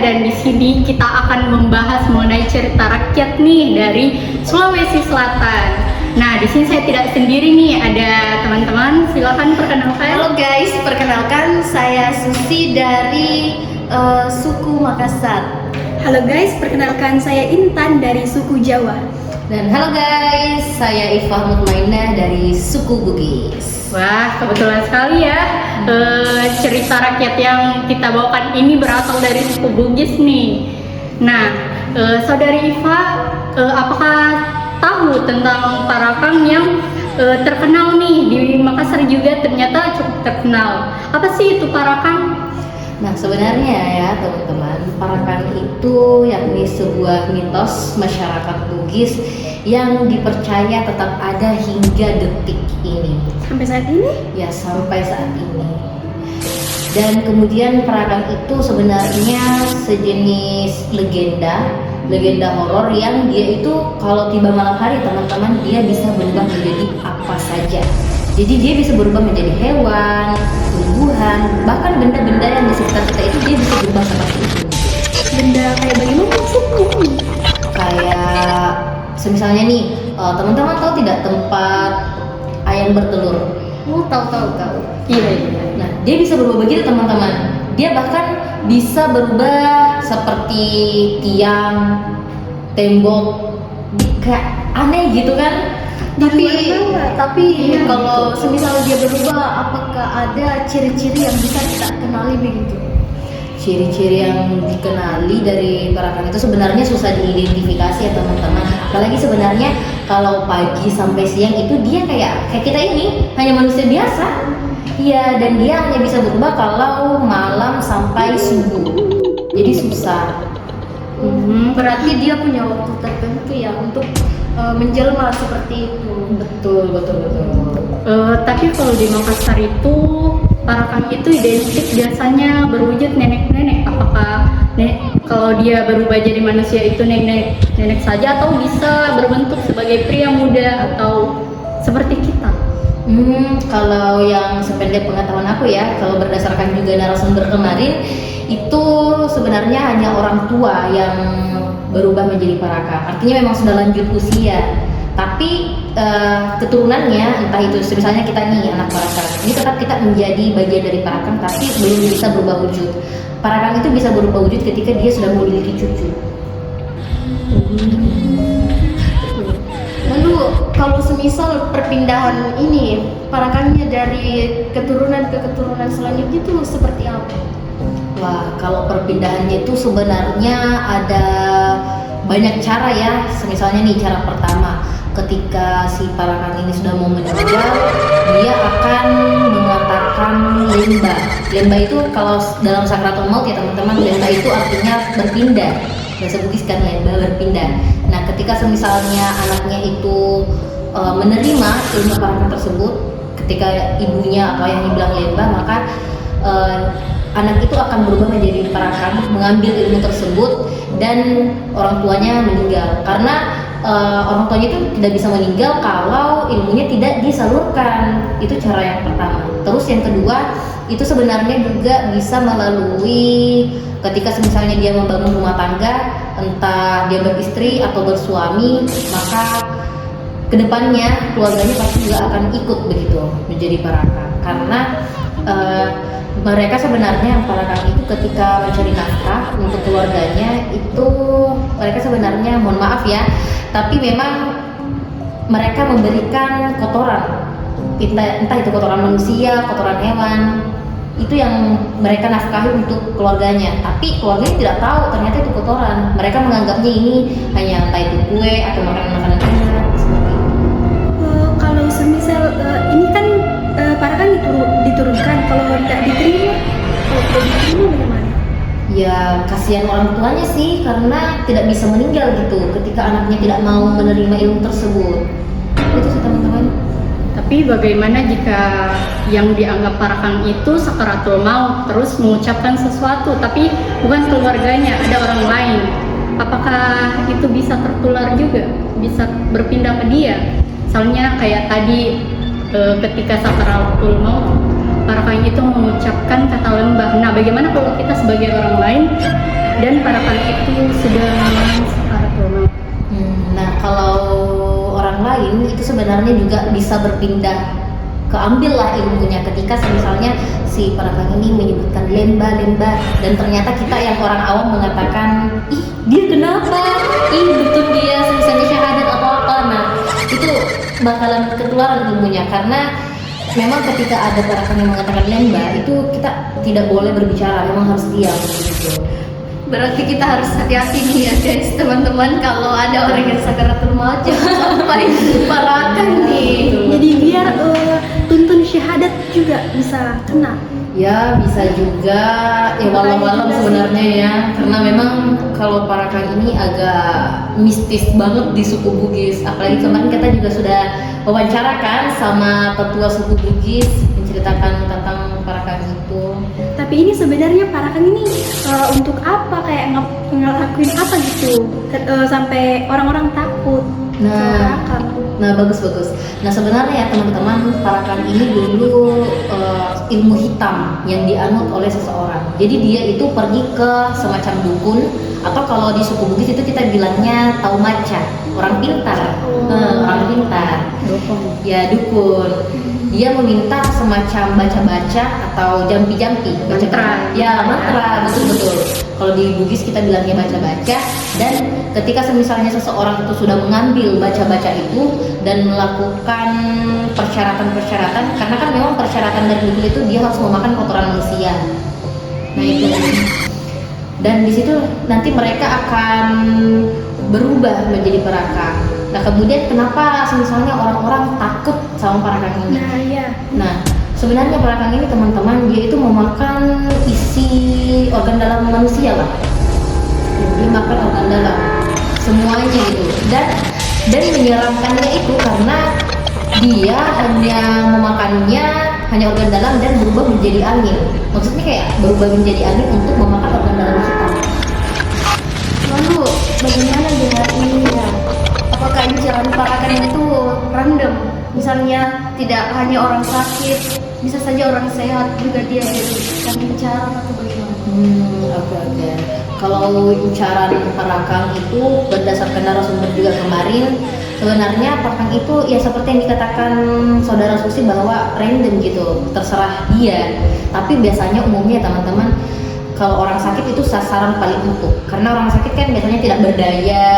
dan di sini kita akan membahas mengenai cerita rakyat nih dari Sulawesi Selatan. Nah, di sini saya tidak sendiri nih, ada teman-teman. Silakan perkenalkan. Halo guys, perkenalkan saya Susi dari suku Makassar. Halo guys, perkenalkan saya Intan dari suku Jawa. Dan halo guys, saya Ifah Mutmainah dari suku Bugis. Wah, kebetulan sekali ya. Cerita rakyat yang kita bawakan ini berasal dari suku Bugis nih. Nah, saudari Iva, apakah tahu tentang Parakang yang terkenal nih di Makassar juga ternyata cukup terkenal? Apa sih itu Parakang? Nah, sebenarnya ya teman-teman, Parakang itu yakni sebuah mitos masyarakat Bugis yang dipercaya tetap ada hingga detik ini. Sampai saat ini? Ya, sampai saat ini. Dan kemudian Parakang itu sebenarnya sejenis legenda horor yang dia itu kalau tiba malam hari teman-teman, dia bisa berubah menjadi apa saja. Jadi dia bisa berubah menjadi hewan, tumbuhan, bahkan benda-benda yang di sekitar kita itu dia bisa berubah seperti itu. Benda kayak bagaimana maksudnya? Kayak semisalnya nih, teman-teman tahu tidak tempat ayam bertelur? Oh, tahu. Iya. Nah, dia bisa berubah begitu teman-teman. Dia bahkan bisa berubah seperti tiang, tembok, kayak aneh gitu kan. Tapi kalau semisal dia berubah, apakah ada ciri-ciri yang bisa kita kenali begitu? ciri-ciri yang dikenali dari Parakang itu sebenarnya susah diidentifikasi ya teman-teman. Apalagi sebenarnya kalau pagi sampai siang itu dia kayak kita ini hanya manusia biasa. Iya, dan dia hanya bisa berubah kalau malam sampai subuh. Jadi susah. Berarti dia punya waktu tertentu ya untuk menjelma seperti itu. Betul. Tapi kalau di Makassar itu Parakang itu identik biasanya berwujud nenek-nenek. Apakah kalau dia berubah jadi manusia itu nenek saja atau bisa berbentuk sebagai pria muda atau seperti kita? Kalau yang sependek pengetahuan aku ya, kalau berdasarkan juga narasumber kemarin, itu sebenarnya hanya orang tua yang berubah menjadi Parakang. Artinya memang sudah lanjut usia. Tapi keturunannya, entah itu misalnya kita nih anak Parakang, ini tetap kita menjadi bagian dari Parakang, tapi belum bisa berubah wujud. Parakang itu bisa berubah wujud ketika dia sudah memiliki cucu. Lalu kalau semisal perpindahan ini Parakangnya dari keturunan ke keturunan selanjutnya itu seperti apa? Wah, kalau perpindahannya itu sebenarnya ada banyak cara ya. Misalnya nih, cara pertama, ketika si Parakang ini sudah mau meninggal, dia akan mengatakan lemba. Lemba itu kalau dalam sakratul maut ya teman-teman, lemba itu artinya berpindah. Bahasa Bugis kan lemba, berpindah. Nah, ketika semisalnya anaknya itu menerima ilmu Parakang tersebut, ketika ibunya atau ayahnya bilang lemba, maka anak itu akan berubah menjadi Parakang, mengambil ilmu tersebut, dan orang tuanya meninggal. Karena orang tuanya itu tidak bisa meninggal kalau ilmunya tidak disalurkan. Itu cara yang pertama. Terus yang kedua, itu sebenarnya juga bisa melalui ketika misalnya dia membangun rumah tangga, entah dia beristri atau bersuami, maka kedepannya keluarganya pasti juga akan ikut begitu menjadi Parakang. Karena mereka sebenarnya Parakang itu ketika mencari nafkah untuk keluarganya itu mereka sebenarnya, mohon maaf ya, tapi memang mereka memberikan kotoran, entah itu kotoran manusia, kotoran hewan, itu yang mereka nafkahi untuk keluarganya. Tapi keluarganya tidak tahu ternyata itu kotoran. Mereka menganggapnya ini hanya entah itu kue atau makanan-makanan enak seperti itu. Kalau semisal ini kan Parakang diturunkan, kalau tidak diterima bagaimana? Ya kasihan orang tuanya sih, karena tidak bisa meninggal gitu ketika anaknya tidak mau menerima ilmu tersebut. Itu sih teman-teman. Tapi bagaimana jika yang dianggap Parakang itu sakaratul maut terus mengucapkan sesuatu tapi bukan keluarganya, ada orang lain? Apakah itu bisa tertular juga? Bisa berpindah ke dia? Misalnya kayak tadi ketika sakaratul maut Parakang itu mengucapkan kata lembah. Nah, bagaimana kalau kita sebagai orang lain dan parakan itu sedang sekarat banget. Nah, kalau orang lain itu sebenarnya juga bisa berpindah, keambil lah ilmunya ketika misalnya si parakan ini menyebutkan lemba dan ternyata kita yang orang awam mengatakan, ih dia kenapa? Ih betul dia misalnya syahadat atau apa. Nah, itu bakalan ketularan ilmunya karena memang ketika ada parakan yang mengatakan lemba itu kita tidak boleh berbicara, memang harus diam gitu. Berarti kita harus hati-hati nih ya guys, teman-teman, kalau ada orang yang sakaratul maut jangan sampai parakan nih. Jadi biar tuntun syahadat juga bisa kena. Ya bisa juga, ya walau-walau sebenarnya ya, karena memang kalau parakan ini agak mistis banget di suku Bugis. Apalagi kemarin kita juga sudah wawancarakan sama tetua suku Bugis menceritakan tentang parakan itu. Tapi ini sebenarnya parakan ini untuk apa, kayak ngelakuin apa gitu sampai orang-orang takut sama parakan. Nah bagus. Nah sebenarnya ya teman-teman, parakan ini dulu ilmu hitam yang dianut oleh seseorang. Jadi dia itu pergi ke semacam dukun, atau kalau di suku Bugis itu kita bilangnya taumaca, orang pintar, orang pintar. Ya dukun. Dia meminta semacam baca-baca atau jampi-jampi, Mantra. Ya mantra, betul. Kalau di Bugis kita bilangnya baca-baca. Dan ketika misalnya seseorang itu sudah mengambil baca-baca itu dan melakukan persyaratan-persyaratan, karena kan memang persyaratan dari dukun itu dia harus memakan kotoran manusia. Nah itu. Dan di situ nanti mereka akan berubah menjadi parakan. Nah kemudian kenapa misalnya orang-orang takut sama parakan ini? Nah iya. Nah sebenarnya parakan ini teman-teman, dia itu memakan isi organ dalam manusia lah. Dia makan organ dalam semuanya itu, dan menyeramkannya itu karena dia hanya memakannya hanya organ dalam dan berubah menjadi angin. Maksudnya kayak berubah menjadi angin untuk memakan organ dalam kita. Lalu bagaimana dengan ini ya? Apakah incaran parakan itu random? Misalnya tidak hanya orang sakit, bisa saja orang sehat juga dia jadi incaran atau bagaimana? Oke. Kalau incaran parakan itu berdasarkan narasumber juga kemarin, sebenarnya parakan itu ya seperti yang dikatakan saudara Susi bahwa random gitu, terserah dia. Tapi biasanya umumnya teman-teman, kalau orang sakit itu sasaran paling empuk, karena orang sakit kan biasanya tidak berdaya,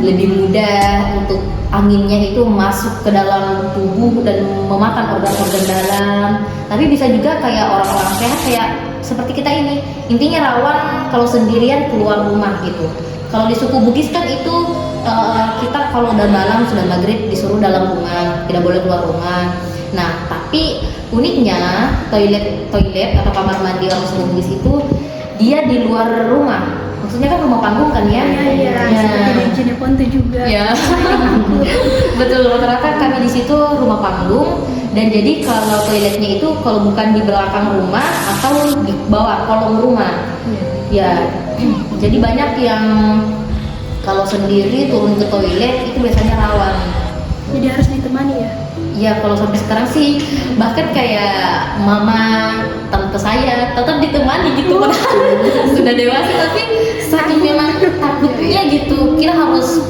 lebih mudah untuk anginnya itu masuk ke dalam tubuh dan memakan organ-organ dalam. Tapi bisa juga kayak orang-orang sehat kayak seperti kita ini, intinya rawan kalau sendirian keluar rumah gitu. Kalau di suku Bugis kan itu kita kalau udah malam sudah maghrib disuruh dalam rumah, tidak boleh keluar rumah. Nah tapi uniknya toilet atau kamar mandi orang suku Bugis itu dia di luar rumah. Maksudnya kan rumah panggung kan ya? Iya. Seperti di Cineponto juga. Ya. Betul, rata-rata kami di situ rumah panggung. Dan jadi kalau toiletnya itu kalau bukan di belakang rumah atau di bawah kolong rumah. Ya. Jadi banyak yang kalau sendiri turun ke toilet itu biasanya rawan. Jadi harus ditemani ya. Ya kalau sampai sekarang sih bahkan kayak mama tante saya tetap ditemani gitu padahal sudah dewasa, tapi saking memang takutnya gitu kita harus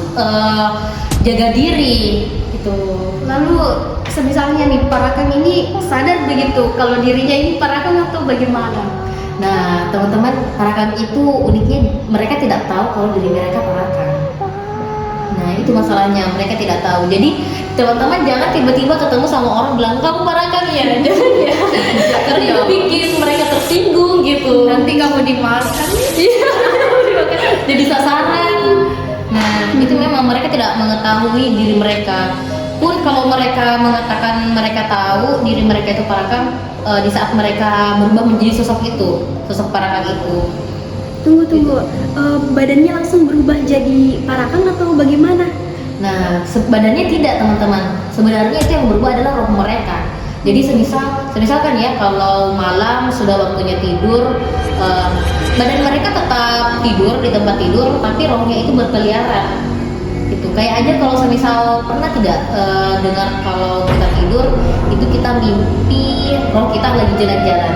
jaga diri gitu. Lalu misalnya nih parakan ini sadar begitu kalau dirinya ini parakan atau bagaimana? Nah teman-teman, parakan itu uniknya mereka tidak tahu kalau diri mereka parakan. Nah itu masalahnya, mereka tidak tahu. Jadi teman-teman jangan tiba-tiba ketemu sama orang bilang kamu parakan ya, jangan ya, karena itu bikin mereka tersinggung gitu. Nanti kamu dimakan. Jadi sasaran. Nah itu memang mereka tidak mengetahui diri mereka. Pun kalau mereka mengatakan mereka tahu diri mereka itu parakan, di saat mereka berubah menjadi sosok itu, sosok parakan itu. Tunggu. Badannya langsung berubah jadi parakan atau bagaimana? Nah, badannya tidak teman-teman. Sebenarnya itu yang berubah adalah roh mereka. Jadi semisal kan ya, kalau malam sudah waktunya tidur, badan mereka tetap tidur di tempat tidur, tapi rohnya itu berkeliaran. Gitu. Kayak aja kalau semisal pernah tidak dengar kalau kita tidur itu kita mimpi roh kita lagi jalan-jalan.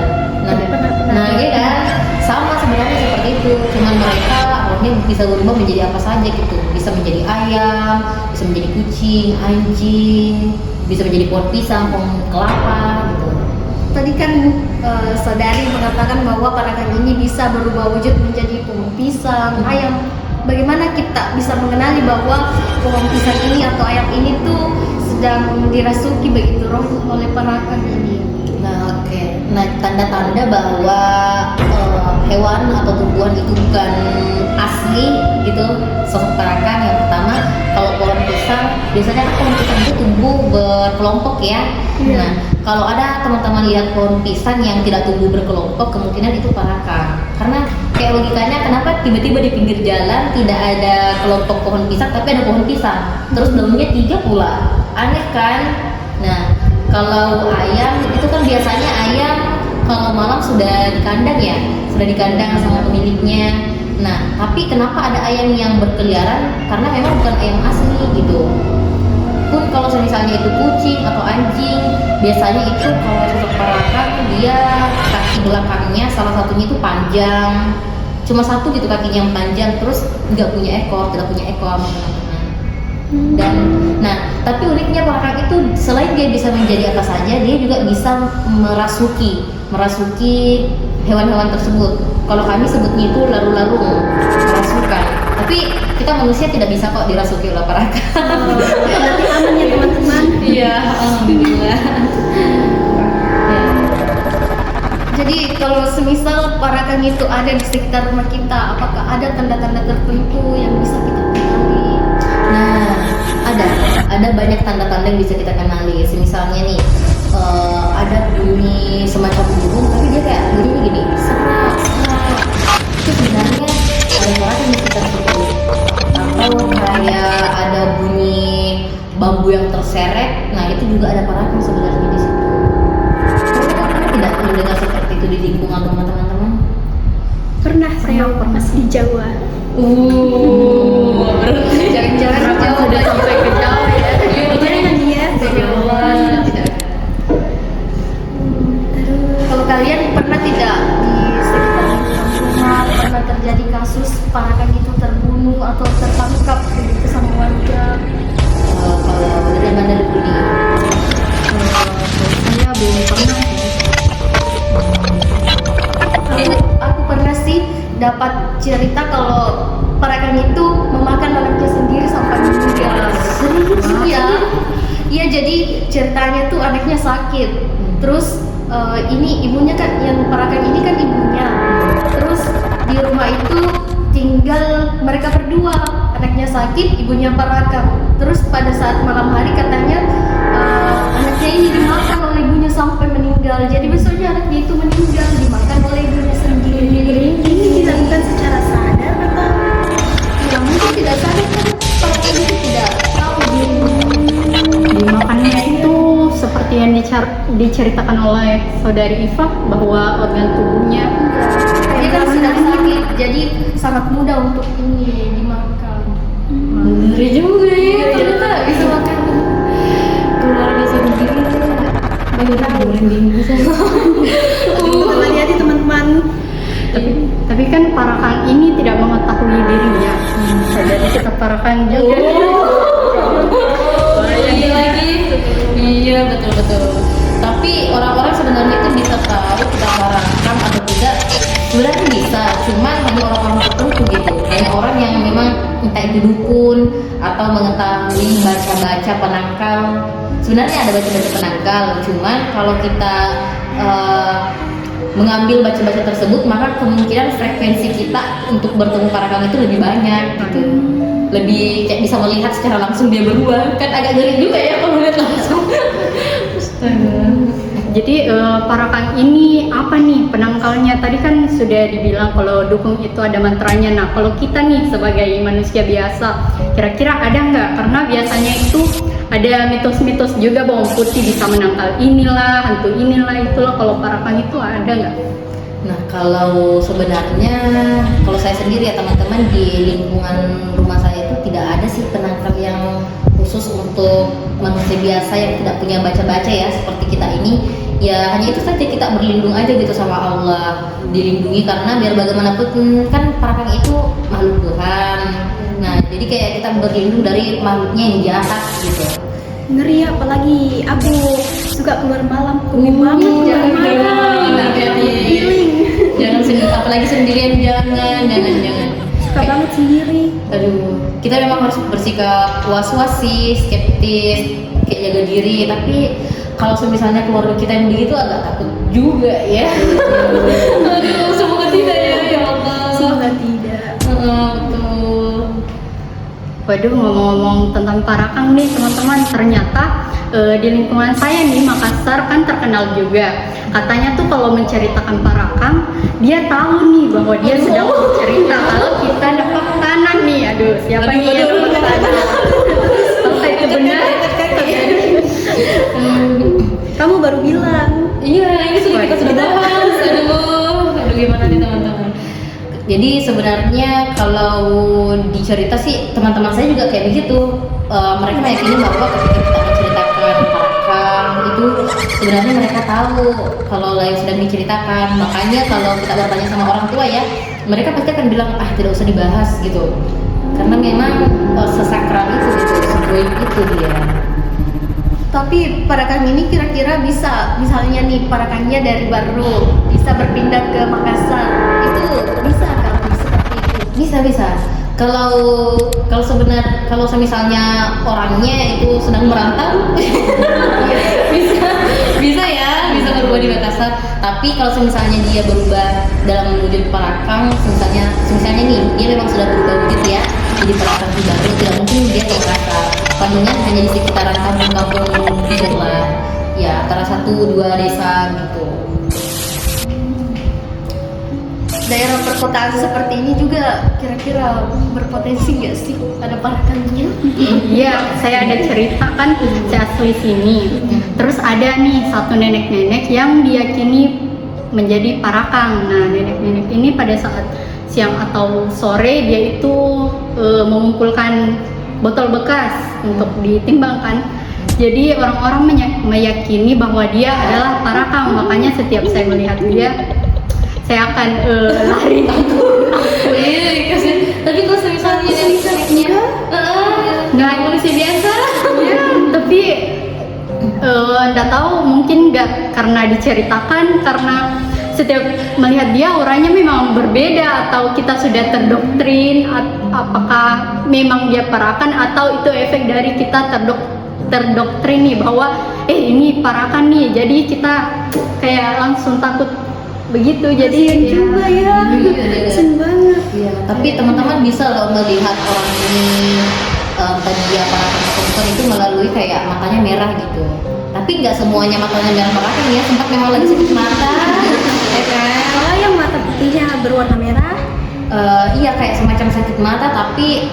Nah, iya kan? Sama sebenarnya seperti itu. gitu, cuman mereka rohnya bisa berubah menjadi apa saja gitu, bisa menjadi ayam, bisa menjadi kucing, anjing, bisa menjadi pohon pisang, pohon kelapa gitu. Tadi kan saudari mengatakan bahwa parakan ini bisa berubah wujud menjadi pohon pisang, ayam. Bagaimana kita bisa mengenali bahwa pohon pisang ini atau ayam ini tuh sedang dirasuki begitu roh oleh parakan ini? Nah, oke. Nah, tanda-tanda bahwa hewan atau tumbuhan itu bukan asli gitu, sosok parakan yang pertama, kalau pohon pisang, biasanya kan pohon pisang itu tumbuh berkelompok ya. Nah, kalau ada teman-teman lihat pohon pisang yang tidak tumbuh berkelompok, kemungkinan itu parakan. Karena kayak logikanya, kenapa tiba-tiba di pinggir jalan tidak ada kelompok pohon pisang, tapi ada pohon pisang, terus daunnya 3 pula, aneh kan? Nah, kalau ayam itu kan biasanya ayam kalau malam sudah di kandang ya, sudah di kandang sama pemiliknya. Nah, tapi kenapa ada ayam yang berkeliaran? Karena memang bukan ayam asli gitu. Pun kalau misalnya itu kucing atau anjing, biasanya itu kalau sosok parakan dia kaki belakangnya salah satunya itu panjang, cuma satu gitu kakinya yang panjang, terus nggak punya ekor, tidak punya ekor teman-teman. Dan nah, tapi uniknya parakan itu selain dia bisa menjadi apa saja, dia juga bisa merasuki hewan-hewan tersebut. Kalau kami sebutnya itu larung-larung, merasukan. Tapi kita manusia tidak bisa kok dirasuki oleh parakan. Berarti aman ya teman-teman. Iya, alhamdulillah. Ya. Jadi kalau semisal parakan itu ada di sekitar rumah kita, apakah ada tanda-tanda tertentu yang bisa kita kenali? Nah, ada banyak tanda-tanda yang bisa kita kenali. Misalnya nih, ada bunyi semacam burung, tapi dia kayak bunyinya gini, serak. Itu sebenarnya ada parakan di sekitar situ. Atau kayak ada bunyi bambu yang terseret, nah itu juga ada parakan sebenarnya di situ. Kalian tidak mendengar seperti itu di lingkungan rumah teman-teman? Pernah saya pas di Jawa. Jangan-jangan Harapan jauh sudah sampai ke Jawa ya. Jangan ya. Kalau kalian pernah tidak di sekitar lingkungan rumah pernah terjadi kasus parakan itu terbunuh atau tertangkap begitu sama warga? Kalau dari mana dulu nih? Saya belum pernah sih. Aku pernah sih dapat cerita kalau parakan itu memakan anaknya sendiri sampai meninggal. Serius? Iya. Iya, jadi ceritanya tuh anaknya sakit. Terus ini ibunya kan, yang parakan ini kan ibunya. Terus di rumah itu tinggal mereka berdua. Anaknya sakit, ibunya parakan. Terus pada saat malam hari katanya anaknya ini dimakan oleh ibunya sampai meninggal. Jadi besoknya anaknya itu meninggal dimakan oleh ibunya sendiri. Ini dilakukan secara sadar atau Ya mungkin tidak sadar kan parakan itu tidak tahu dirinya. Dimakannya itu seperti yang diceritakan oleh saudari Iva, bahwa organ tubuhnya Dia kan sedang sakit, jadi sangat mudah untuk ini dimakan. Ngeri juga ya, ternyata bisa makan keluarga sendiri. Bagaimana merinding bisa? hati-hati teman-teman. tapi kan parakan ini tidak mengetahui dirinya. Jadi kita parakan juga. Lagi lagi. Iya, betul. Tapi orang-orang sebenarnya itu bisa tahu kita parakan atau tidak. Sebenarnya bisa, cuman hanya orang-orang tertentu gitu. Kayak orang yang memang entah itu dukun atau mengetahui baca-baca penangkal. Sebenarnya ada baca-baca penangkal, cuman kalau kita mengambil baca-baca tersebut, maka kemungkinan frekuensi kita untuk bertemu parakan itu lebih banyak gitu. Lebih kayak bisa melihat secara langsung dia berubah. Kan agak ngeri juga ya kalau lihat langsung. Astaga. Jadi parakan ini apa nih penangkalnya? Tadi kan sudah dibilang kalau dukun itu ada mantranya. Nah, kalau kita nih sebagai manusia biasa, kira-kira ada nggak? Karena biasanya itu ada mitos-mitos juga bawang putih bisa menangkal inilah, hantu inilah, itulah. Kalau parakan itu ada nggak? Nah, kalau sebenarnya kalau saya sendiri ya teman-teman, di lingkungan rumah saya itu tidak nggak ada sih penangkal yang khusus untuk manusia biasa yang tidak punya baca-baca ya seperti kita ini. Ya hanya itu saja, kita berlindung aja gitu sama Allah, dilindungi karena biar bagaimanapun kan parakang itu makhluk Tuhan. Nah jadi kayak kita berlindung dari makhluknya yang jahat gitu. Ngeri, apalagi aku suka keluar malam, banget keluar malam. Healing. Jangan sendiri, apalagi sendirian, jangan. Suka banget sendiri. Aduh, kita memang harus bersikap was-was sih, skeptis, kayak jaga diri. Tapi kalau misalnya keluarga kita yang begitu agak takut juga ya. Aduh, semoga tidak ya Allah. Semoga tidak. Betul. Waduh, ngomong-ngomong tentang parakang nih teman-teman, ternyata di lingkungan saya nih Makassar kan terkenal juga. Katanya tuh kalau menceritakan parakang, dia tahu nih bahwa dia sedang bercerita kalau kita dapat tanah nih. Aduh, siapa nih yang dapat tanah? Apakah itu benar? Kamu baru bilang. Iya, ini kita sudah bahas. Aduh gimana nih teman-teman? Jadi sebenarnya kalau dicerita sih teman-teman saya juga kayak begitu. Mereka meyakini bahwa ketika kita menceritakan parakang itu sebenarnya mereka tahu kalau yang sedang diceritakan. Makanya kalau kita bertanya sama orang tua ya, mereka pasti akan bilang tidak usah dibahas gitu. Karena memang sesakral itu gitu, segoib itu dia. Tapi parakang ini kira-kira bisa, misalnya nih parakangnya dari Baru bisa berpindah ke Makassar, itu bisa kalau seperti itu? Bisa. Kalau misalnya orangnya itu sedang merantau, bisa berubah di Makassar. Tapi kalau misalnya dia berubah dalam wujud parakang, misalnya nih dia memang sudah berubah wujud ya, jadi parakang di Baru, tidak mungkin dia ke Makassar. Palingan hanya di sekitaran kampung-kampung dikit lah, ya antara 1-2 desa gitu. Daerah perkotaan seperti ini juga kira-kira berpotensi nggak sih ada parakangnya? Iya, saya ada cerita kan, saya asli sini. Terus ada nih satu nenek-nenek yang diyakini menjadi parakang. Nah, nenek-nenek ini pada saat siang atau sore dia itu mengumpulkan botol bekas untuk ditimbangkan. Jadi orang-orang meyakini bahwa dia adalah parakang. Makanya setiap saya melihat dia, saya akan lari takut. Tapi kalau misalnya neneknya Nggak manusia biasa. Ya, tapi nggak tahu, mungkin nggak karena diceritakan, karena setiap melihat dia orangnya memang berbeda, atau kita sudah terdoktrin apakah memang dia parakan atau itu efek dari kita terdoktrin nih bahwa ini parakan nih, jadi kita kayak langsung takut begitu. Jadi Juga ya. Kasian banget. Iya, tapi teman-teman bisa loh melihat orang ini tadi dia parakan atau bukan itu melalui kayak matanya merah gitu. Tapi nggak semuanya matanya merah parakan ya, sempat memang lagi sakit mata, ya kan? Kalau yang mata putihnya berwarna merah, Iya kayak semacam sakit mata, tapi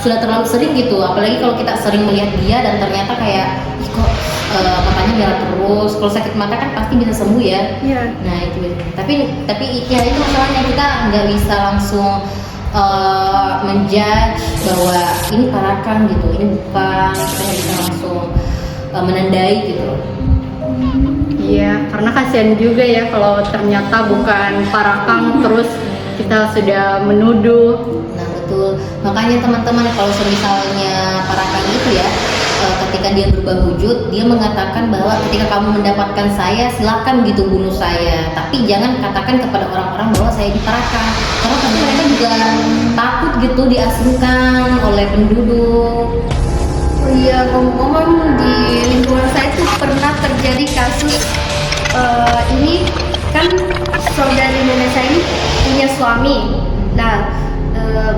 sudah terlalu sering gitu. Apalagi kalau kita sering melihat dia dan ternyata kayak "Ih, kok matanya merah terus." Kalau sakit mata kan pasti bisa sembuh ya. Iya. Nah itu. Tapi ya itu masalahnya, kita nggak bisa langsung menjudge bahwa ini parakan gitu, ini bukan. Kita nggak bisa langsung menandai gitu. iya, karena kasihan juga ya kalau ternyata bukan parakang terus kita sudah menuduh. Nah betul, makanya teman-teman kalau misalnya parakang itu ya, ketika dia berubah wujud, dia mengatakan bahwa ketika kamu mendapatkan saya, silakan gitu bunuh saya, tapi jangan katakan kepada orang-orang bahwa saya diparakang, karena pasti mereka juga takut gitu diasingkan oleh penduduk. Oh iya, ngomong-ngomong di lingkungan saya tuh pernah terjadi kasus ini kan saudari nenek saya ini punya suami. Nah,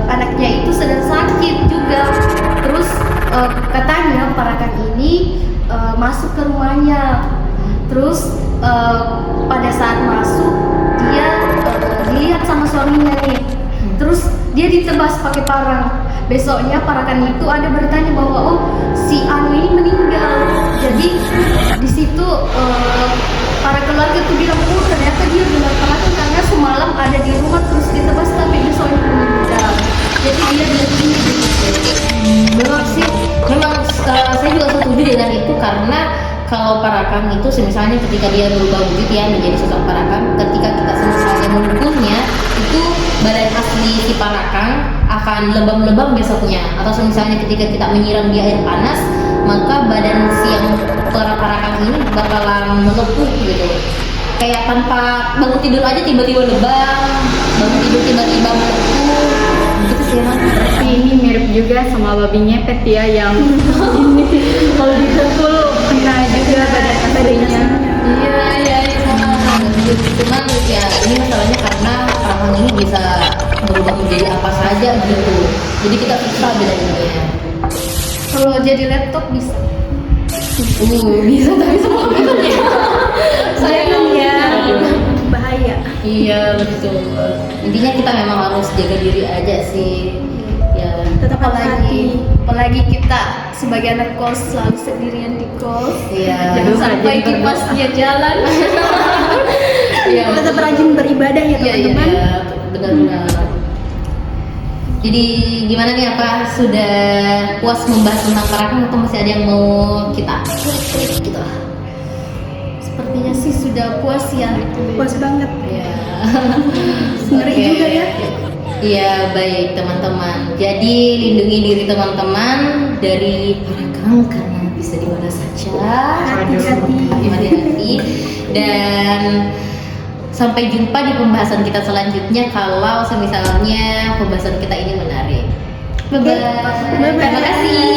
anaknya itu sedang sakit juga. Terus katanya parakan ini masuk ke rumahnya. Terus pada saat masuk dia dilihat sama suaminya nih. Terus dia ditebas pakai parang. Besoknya parakan itu ada beritanya bahwa oh si Anu ini meninggal. Jadi di situ para keluarga tuh bilang oh ternyata dia benar parakan karena semalam ada di rumah terus ditebas tapi besoknya meninggal. Jadi dia memang sih, memang saya juga setuju dengan itu karena kalau parakang itu misalnya ketika dia berubah wujud ya menjadi sosok parakang, ketika kita misalnya memukulnya itu badan asli si parakang akan lebam-lebam besoknya, atau misalnya ketika kita menyiram dia air panas maka badan si yang parakang ini bakalan melepuh gitu, kayak tanpa bangun tidur aja tiba-tiba lebam, bangun tidur tiba-tiba melepuh gitu sih emang. Tapi ini mirip juga sama babi ngepet ya, yang ini kalau dipukul kena juga badan aslinya. Iya, cuman ya ini masalahnya karena parakang ini bisa berubah menjadi apa saja gitu, jadi kita susah bedainnya. Kalau jadi laptop bisa. Bisa tapi semua bisa ya. Sayang ya. Bahaya. Iya betul. Intinya kita memang harus jaga diri aja sih. Ya. Tetap hati. Apalagi kita sebagai anak kos selalu sendirian di kos. Iya. Jangan Aduh, sampai jadi kipasnya jalan. Iya. Tetap rajin beribadah ya Iya, teman-teman. iya, benar-benar. Jadi gimana nih, apa sudah puas membahas tentang parakang atau masih ada yang mau kita klik gitu? Sepertinya sih sudah puas ya. Puas banget. Iya. Ngeri Oke. juga ya. Iya, baik teman-teman. Jadi lindungi diri teman-teman dari parakang karena bisa di mana saja. Hati-hati. Hati-hati. Dan sampai jumpa di pembahasan kita selanjutnya kalau misalnya pembahasan kita ini menarik. Bye bye. Bye-bye. Terima kasih.